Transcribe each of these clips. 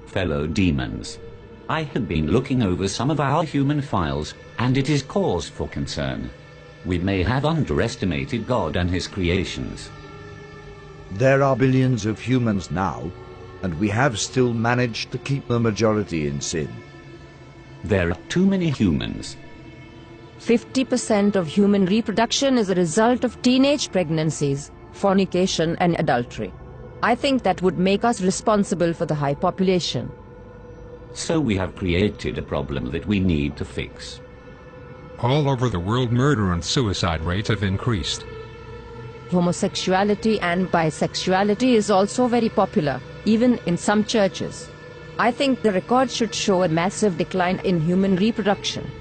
Fellow demons, I have been looking over some of our human files, and it is cause for concern. We may have underestimated God and his creations. There are billions of humans now, and we have still managed to keep the majority in sin. There are too many humans. 50% of human reproduction is a result of teenage pregnancies, fornication and adultery. I think that would make us responsible for the high population. So we have created a problem that we need to fix. All over the world, murder and suicide rates have increased. Homosexuality and bisexuality is also very popular, even in some churches. I think the record should show a massive decline in human reproduction.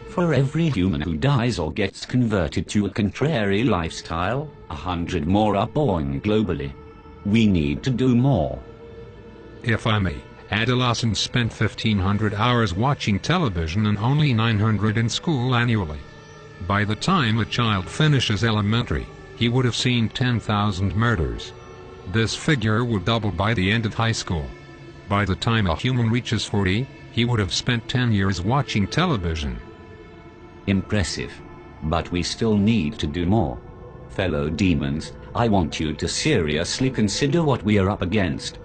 For every human who dies or gets converted to a contrary lifestyle, 100 more are born globally. We need to do more. If I may, adolescents spend 1,500 hours watching television and only 900 in school annually. By the time a child finishes elementary, he would have seen 10,000 murders. This figure would double by the end of high school. By the time a human reaches 40, he would have spent 10 years watching television. Impressive. But we still need to do more. Fellow demons, I want you to seriously consider what we are up against.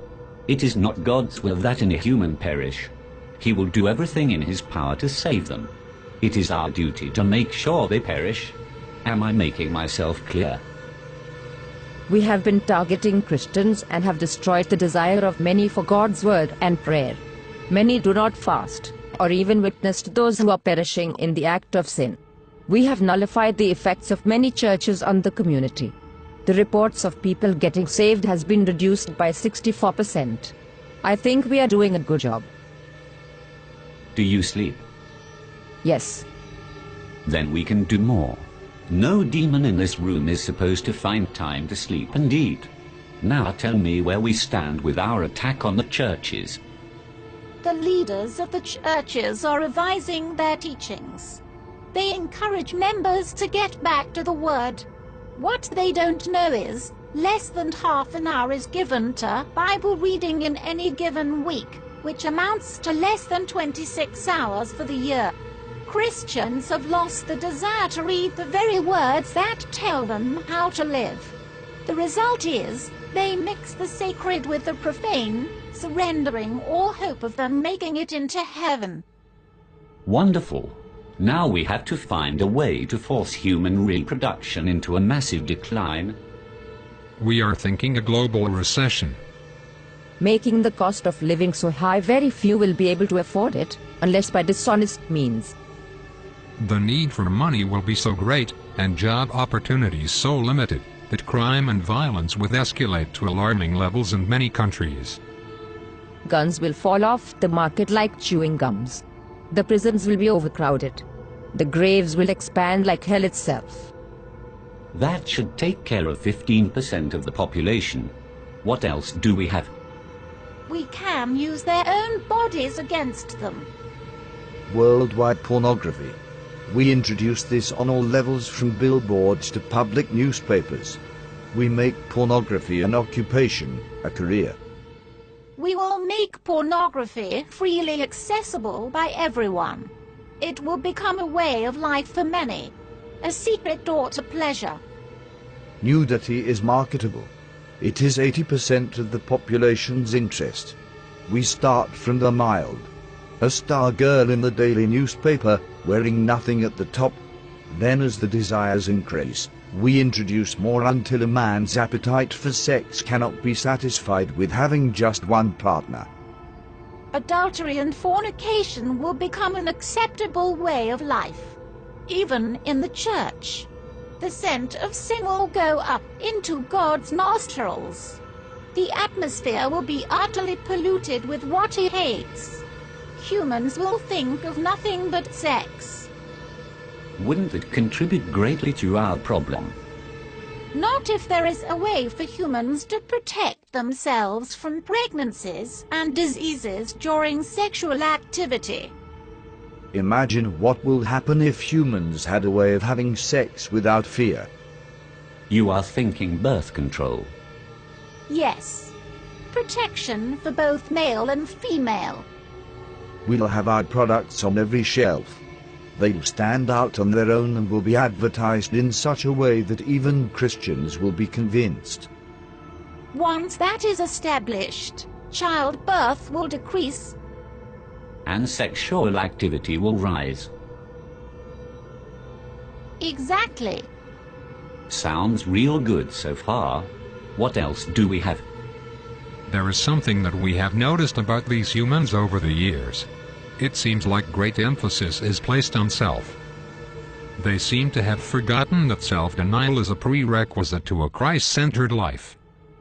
It is not God's will that any human perish. He will do everything in his power to save them. It is our duty to make sure they perish. Am I making myself clear? We have been targeting Christians and have destroyed the desire of many for God's word and prayer. Many do not fast, or even witness to those who are perishing in the act of sin. We have nullified the effects of many churches on the community. The reports of people getting saved has been reduced by 64%. I think we are doing a good job. Do you sleep? Yes. Then we can do more. No demon in this room is supposed to find time to sleep and eat. Now tell me where we stand with our attack on the churches. The leaders of the churches are revising their teachings. They encourage members to get back to the Word. What they don't know is, less than half an hour is given to Bible reading in any given week, which amounts to less than 26 hours for the year. Christians have lost the desire to read the very words that tell them how to live. The result is, they mix the sacred with the profane, surrendering all hope of them making it into heaven. Wonderful. Now we have to find a way to force human reproduction into a massive decline. We are thinking a global recession. Making the cost of living so high, very few will be able to afford it, unless by dishonest means. The need for money will be so great, and job opportunities so limited, that crime and violence will escalate to alarming levels in many countries. Guns will fall off the market like chewing gums. The prisons will be overcrowded. The graves will expand like hell itself. That should take care of 15% of the population. What else do we have? We can use their own bodies against them. Worldwide pornography. We introduce this on all levels, from billboards to public newspapers. We make pornography an occupation, a career. We will make pornography freely accessible by everyone. It will become a way of life for many, a secret door to pleasure. Nudity is marketable. It is 80% of the population's interest. We start from the mild. A star girl in the daily newspaper, wearing nothing at the top. Then as the desires increase, we introduce more until a man's appetite for sex cannot be satisfied with having just one partner. Adultery and fornication will become an acceptable way of life, even in the church. The scent of sin will go up into God's nostrils. The atmosphere will be utterly polluted with what he hates. Humans will think of nothing but sex. Wouldn't it contribute greatly to our problem? Not if there is a way for humans to protect themselves from pregnancies and diseases during sexual activity. Imagine what will happen if humans had a way of having sex without fear. You are thinking birth control. Yes. protection for both male and female. We'll have our products on every shelf. They'll stand out on their own and will be advertised in such a way that even Christians will be convinced. Once that is established, childbirth will decrease. And sexual activity will rise. Exactly. Sounds real good so far. What else do we have? There is something that we have noticed about these humans over the years. It seems like great emphasis is placed on self. They seem to have forgotten that self-denial is a prerequisite to a Christ-centered life.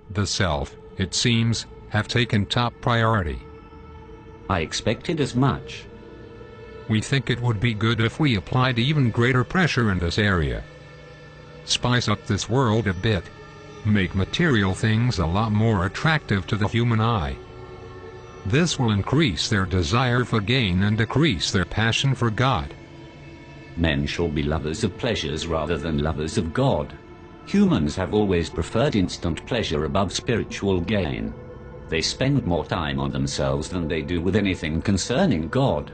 The self, it seems, have taken top priority. I expected as much. We think it would be good if we applied even greater pressure in this area. Spice up this world a bit. Make material things a lot more attractive to the human eye. This will increase their desire for gain and decrease their passion for God. Men shall be lovers of pleasures rather than lovers of God. Humans have always preferred instant pleasure above spiritual gain. They spend more time on themselves than they do with anything concerning God.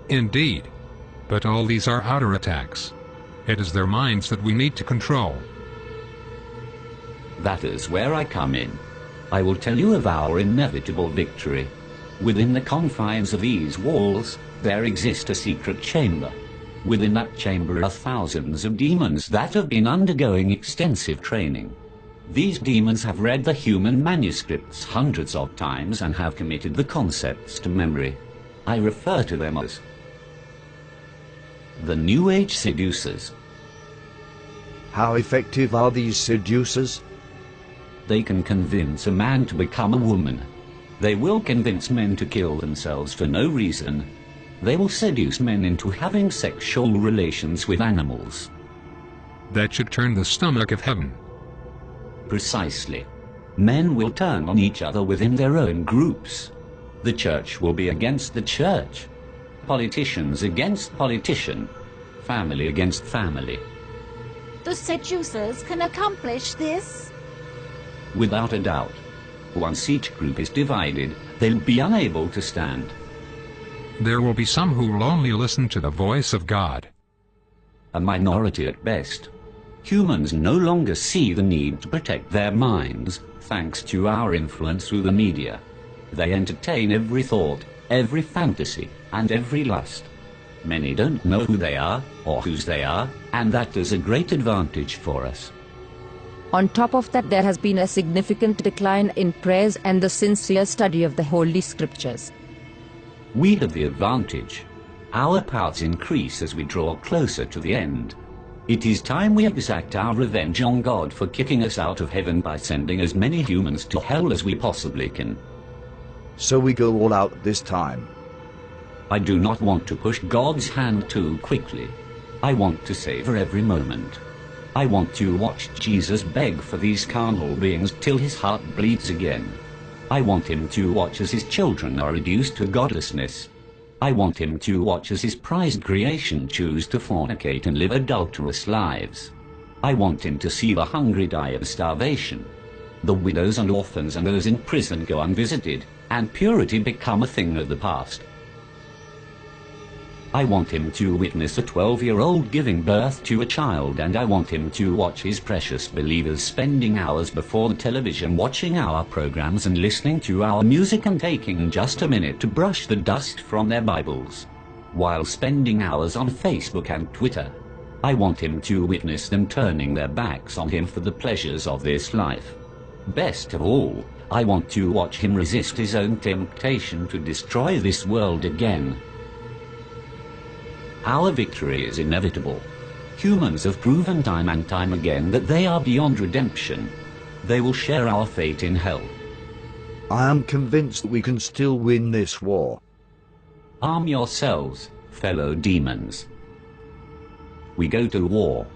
Indeed. But all these are outer attacks. It is their minds that we need to control. That is where I come in. I will tell you of our inevitable victory. Within the confines of these walls, there exists a secret chamber. Within that chamber are thousands of demons that have been undergoing extensive training. These demons have read the human manuscripts hundreds of times and have committed the concepts to memory. I refer to them as the New Age seducers. How effective are these seducers? They can convince a man to become a woman. They will convince men to kill themselves for no reason. They will seduce men into having sexual relations with animals. That should turn the stomach of heaven. Precisely. Men will turn on each other within their own groups. The church will be against the church. Politicians against politician. Family against family. The seducers can accomplish this? Without a doubt. Once each group is divided, they'll be unable to stand. There will be some who will only listen to the voice of God. A minority at best. Humans no longer see the need to protect their minds, thanks to our influence through the media. They entertain every thought, every fantasy, and every lust. Many don't know who they are, or whose they are, and that is a great advantage for us. On top of that, there has been a significant decline in prayers and the sincere study of the Holy Scriptures. We have the advantage. Our powers increase as we draw closer to the end. It is time we exact our revenge on God for kicking us out of heaven by sending as many humans to hell as we possibly can. So we go all out this time. I do not want to push God's hand too quickly. I want to savor every moment. I want to watch Jesus beg for these carnal beings till his heart bleeds again. I want him to watch as his children are reduced to godlessness. I want him to watch as his prized creation choose to fornicate and live adulterous lives. I want him to see the hungry die of starvation, the widows and orphans and those in prison go unvisited, and purity become a thing of the past. I want him to witness a 12-year-old giving birth to a child, and I want him to watch his precious believers spending hours before the television watching our programs and listening to our music and taking just a minute to brush the dust from their Bibles, while spending hours on Facebook and Twitter. I want him to witness them turning their backs on him for the pleasures of this life. Best of all, I want to watch him resist his own temptation to destroy this world again. Our victory is inevitable. Humans have proven time and time again that they are beyond redemption. They will share our fate in hell. I am convinced that we can still win this war. Arm yourselves, fellow demons. We go to war.